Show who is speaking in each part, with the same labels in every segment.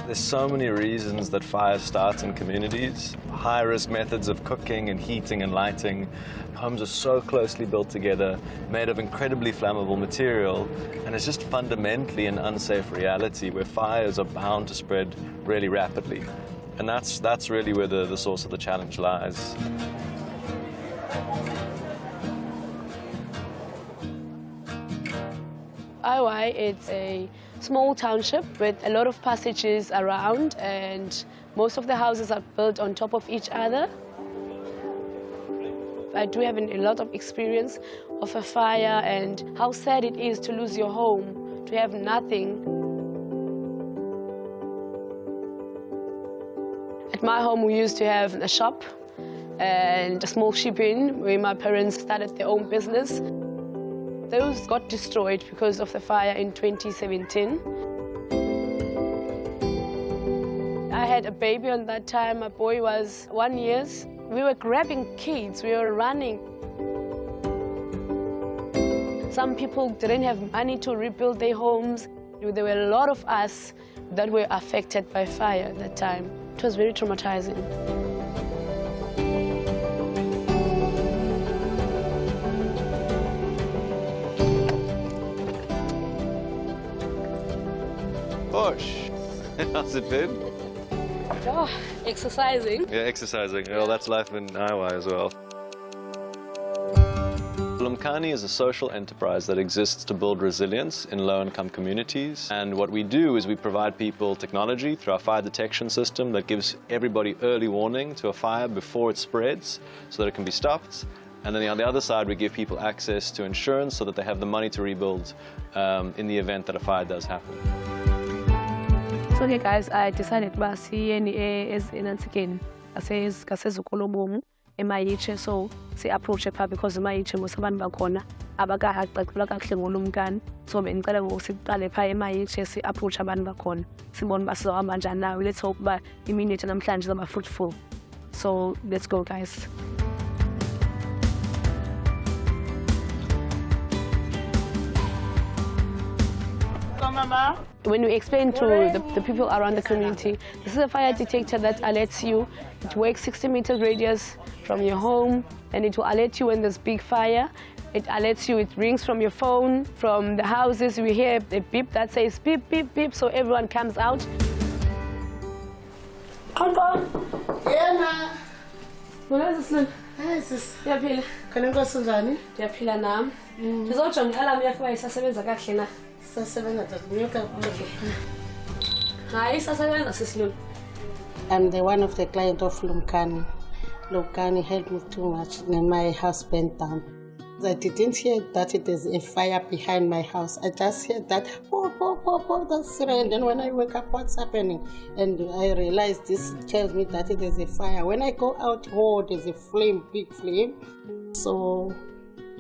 Speaker 1: There's so many reasons that fires start in communities. High-risk methods of cooking and heating and lighting. Homes are so closely built together, made of incredibly flammable material, and it's just fundamentally an unsafe reality where fires are bound to spread really rapidly. And that's really where the source of the challenge lies.
Speaker 2: Highway, it's a small township with a lot of passages around, and most of the houses are built on top of each other. I do have a lot of experience of a fire and how sad it is to lose your home, to have nothing. At my home, we used to have a shop and a small shipping where my parents started their own business. Those got destroyed because of the fire in 2017. I had a baby on that time. My boy was 1 year. We were grabbing kids, we were running. Some people didn't have money to rebuild their homes. There were a lot of us that were affected by fire at that time. It was very traumatizing.
Speaker 1: Gosh, how's it been?
Speaker 2: Oh, exercising.
Speaker 1: Yeah, exercising. Well, that's life in Iowa as well. Lumkani is a social enterprise that exists to build resilience in low-income communities. And what we do is we provide people technology through our fire detection system that gives everybody early warning to a fire before it spreads so that it can be stopped. And then on the other side, we give people access to insurance so that they have the money to rebuild in the event that a fire does happen.
Speaker 2: So, okay, guys, I decided to see as in again. I say, so si approach pha because emayiche musabantu bakhona abakaqeqelwa kahle ngolumkani, so bengicela ngokusiqale pha emayiche si approach abantu bakhona sibone basohamba kanjani nawe. Let's hope ba imini yethu namhlanje izoba fruitful. So let's go, guys. When we explain to the people around the community, this is a fire detector that alerts you. It works 60 meters radius from your home, and it will alert you when there's big fire. It alerts you, it rings from your phone, from the houses. We hear a beep that says beep, beep, beep, so everyone comes out. Papa!
Speaker 3: Yeah,
Speaker 2: Where is this?
Speaker 3: yes,
Speaker 2: Yeah, Pila.
Speaker 3: can I go to Zani?
Speaker 2: Yeah, Pila now. There's also an alarm here for us.
Speaker 3: I'm the one of the client of Lumkani. Lumkani helped me too much and my house burnt down. I didn't hear that it is a fire behind my house. I just heard that, that's right. And then when I wake up, what's happening? And I realized this tells me that it is a fire. When I go out, there's a flame, big flame. So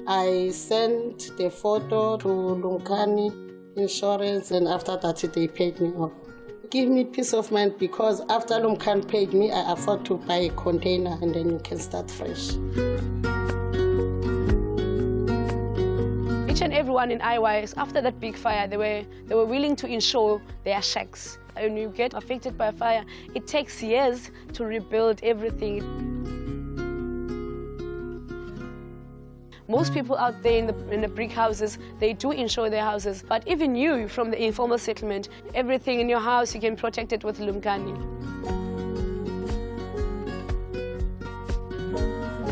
Speaker 3: I sent the photo to Lumkani Insurance, and after that they paid me off. Give me peace of mind because after Lumkani paid me, I afford to buy a container and then you can start fresh.
Speaker 2: Each and everyone in Iowa, after that big fire, they were willing to insure their shacks. When you get affected by a fire, it takes years to rebuild everything. Most people out there in the brick houses, they do insure their houses. But even you, from the informal settlement, everything in your house, you can protect it with Lumkani.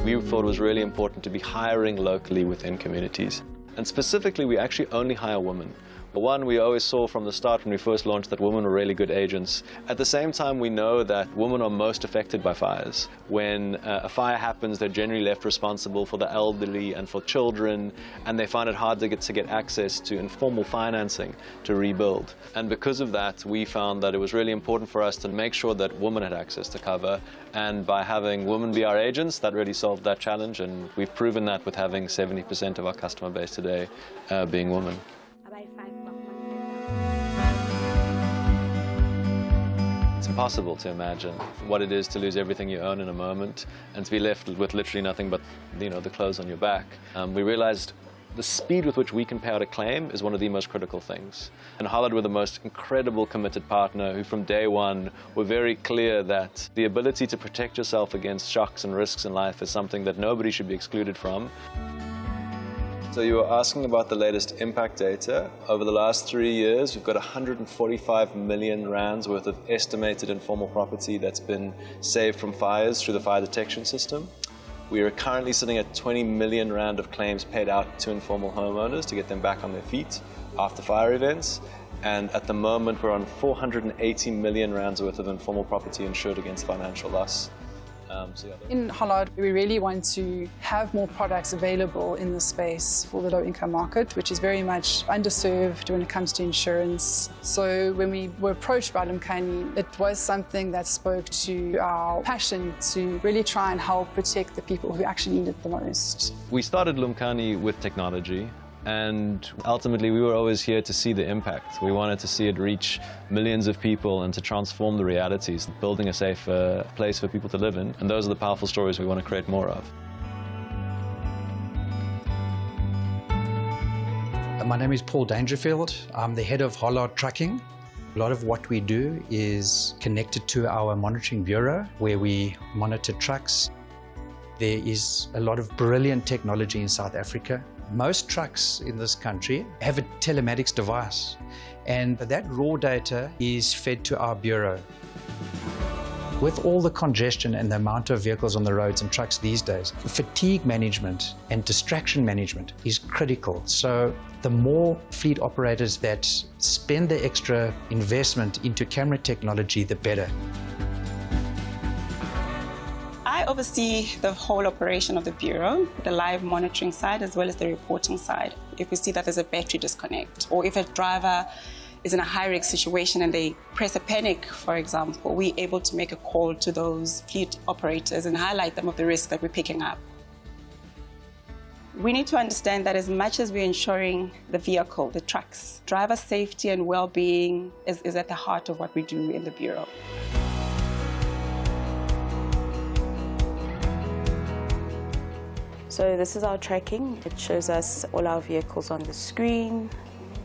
Speaker 1: We thought it was really important to be hiring locally within communities. And specifically, we actually only hire women. One, we always saw from the start when we first launched that women were really good agents. At the same time, we know that women are most affected by fires. When a fire happens, they're generally left responsible for the elderly and for children, and they find it hard to get access to informal financing to rebuild. And because of that, we found that it was really important for us to make sure that women had access to cover. And by having women be our agents, that really solved that challenge, and we've proven that with having 70% of our customer base today being women. It's impossible to imagine what it is to lose everything you own in a moment and to be left with literally nothing but, the clothes on your back. We realized The speed with which we can pay out a claim is one of the most critical things. And Hollard were the most incredible committed partner who from day one were very clear that the ability to protect yourself against shocks and risks in life is something that nobody should be excluded from. So you were asking about the latest impact data. Over the last 3 years, we've got 145 million rands worth of estimated informal property that's been saved from fires through the fire detection system. We are currently sitting at 20 million rand of claims paid out to informal homeowners to get them back on their feet after fire events. And at the moment, we're on 480 million rands worth of informal property insured against financial loss.
Speaker 4: In Hollard, we really want to have more products available in the space for the low-income market, which is very much underserved when it comes to insurance. So when we were approached by Lumkani, it was something that spoke to our passion to really try and help protect the people who actually need it the most.
Speaker 1: We started Lumkani with technology. And ultimately, we were always here to see the impact. We wanted to see it reach millions of people and to transform the realities, building a safer place for people to live in. And those are the powerful stories we want to create more of.
Speaker 5: My name is Paul Dangerfield. I'm the head of Hollard Trucking. A lot of what we do is connected to our monitoring bureau, where we monitor trucks. There is a lot of brilliant technology in South Africa. Most trucks in this country have a telematics device, and that raw data is fed to our bureau. With all the congestion and the amount of vehicles on the roads and trucks these days, fatigue management and distraction management is critical. So the more fleet operators that spend the extra investment into camera technology, the better.
Speaker 6: I oversee the whole operation of the Bureau, the live monitoring side as well as the reporting side. If we see that there's a battery disconnect, or if a driver is in a high-risk situation and they press a panic, for example, we're able to make a call to those fleet operators and highlight them of the risk that we're picking up. We need to understand that as much as we're ensuring the vehicle, the trucks, driver safety and well-being is at the heart of what we do in the Bureau.
Speaker 7: So this is our tracking. It shows us all our vehicles on the screen.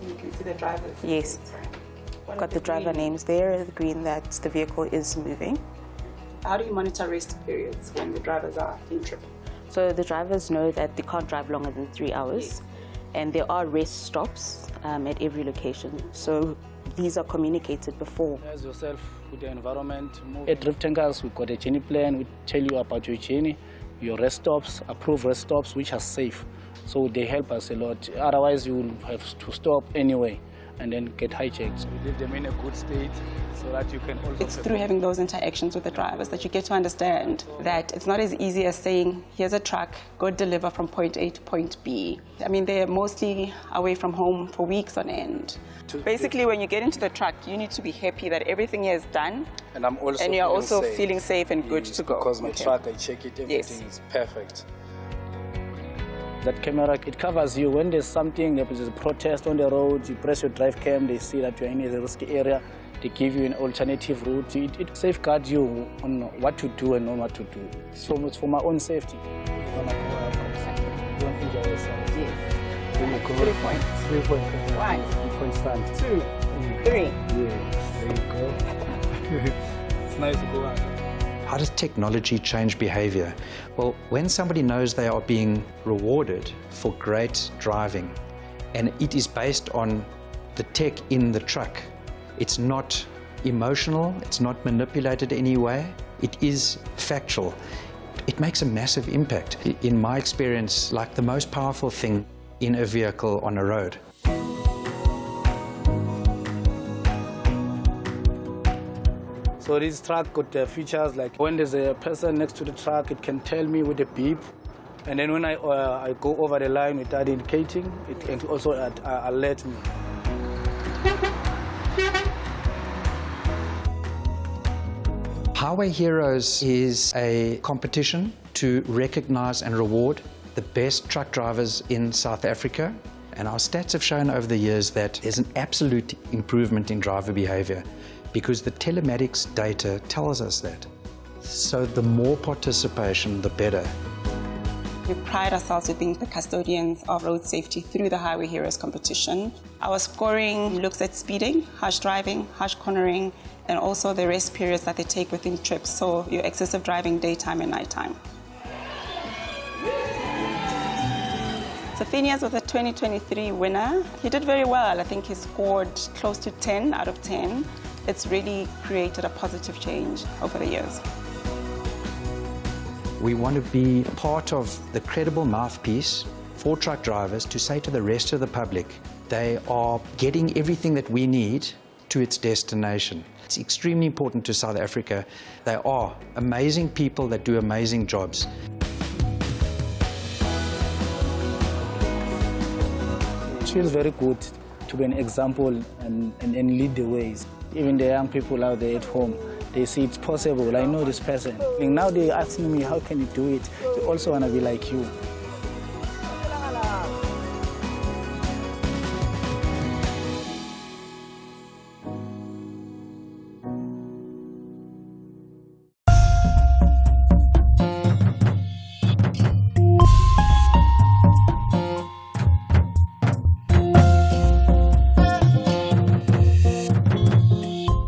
Speaker 6: You can see the drivers.
Speaker 7: Yes. Got the driver names there, the green that the vehicle is moving.
Speaker 6: How do you monitor rest periods when the drivers are in trip?
Speaker 7: So the drivers know that they can't drive longer than 3 hours.
Speaker 6: Yes.
Speaker 7: And there are rest stops at every location. So these are communicated before.
Speaker 8: As yourself with the environment. At Drift Tankers, we've got a journey plan. We tell you about your journey, your rest stops, approved rest stops, which are safe. So they help us a lot. Otherwise, you will have to stop anyway and then get hijacked. So we leave them in a good state so that you can also...
Speaker 6: It's through having those interactions with the drivers that you get to understand that it's not as easy as saying, here's a truck, go deliver from point A to point B. I mean, they're mostly away from home for weeks on end. Basically, when you get into the truck, you need to be happy that everything is done.
Speaker 8: And I'm also
Speaker 6: and you're also feeling safe and good to go.
Speaker 8: Because my truck, I check it, everything is perfect. That camera, it covers you. When there's something, there's a protest on the road, you press your drive cam, they see that you're in a risky area, they give you an alternative route. It safeguards you on what to do and not what to do. So it's for my own safety. Don't injure yourself.
Speaker 6: Yes.
Speaker 8: 3 points. 3 points.
Speaker 6: 1.
Speaker 8: 3 points stand.
Speaker 6: 2. 3.
Speaker 8: Yes, there you go. It's nice to go out.
Speaker 5: How does technology change behavior? Well, when somebody knows they are being rewarded for great driving, and it is based on the tech in the truck, it's not emotional, it's not manipulated in any way, it is factual. It makes a massive impact. In my experience, like the most powerful thing in a vehicle on a road.
Speaker 8: So this truck got features like when there's a person next to the truck, it can tell me with a beep. And then when I go over the line without indicating, it can also alert me.
Speaker 5: Highway Heroes is a competition to recognize and reward the best truck drivers in South Africa. And our stats have shown over the years that there's an absolute improvement in driver behavior, because the telematics data tells us that. So the more participation, the better.
Speaker 6: We pride ourselves with being the custodians of road safety through the Highway Heroes competition. Our scoring looks at speeding, harsh driving, harsh cornering, and also the rest periods that they take within trips, so your excessive driving daytime and nighttime. So Phineas was a 2023 winner. He did very well. I think he scored close to 10 out of 10. It's really created a positive change over the years.
Speaker 5: We want to be part of the credible mouthpiece for truck drivers to say to the rest of the public, they are getting everything that we need to its destination. It's extremely important to South Africa. They are amazing people that do amazing jobs.
Speaker 8: It feels very good to be an example and lead the ways. Even the young people out there at home, they see it's possible. I know this person. And now they're asking me, how can you do it? They also want to be like you.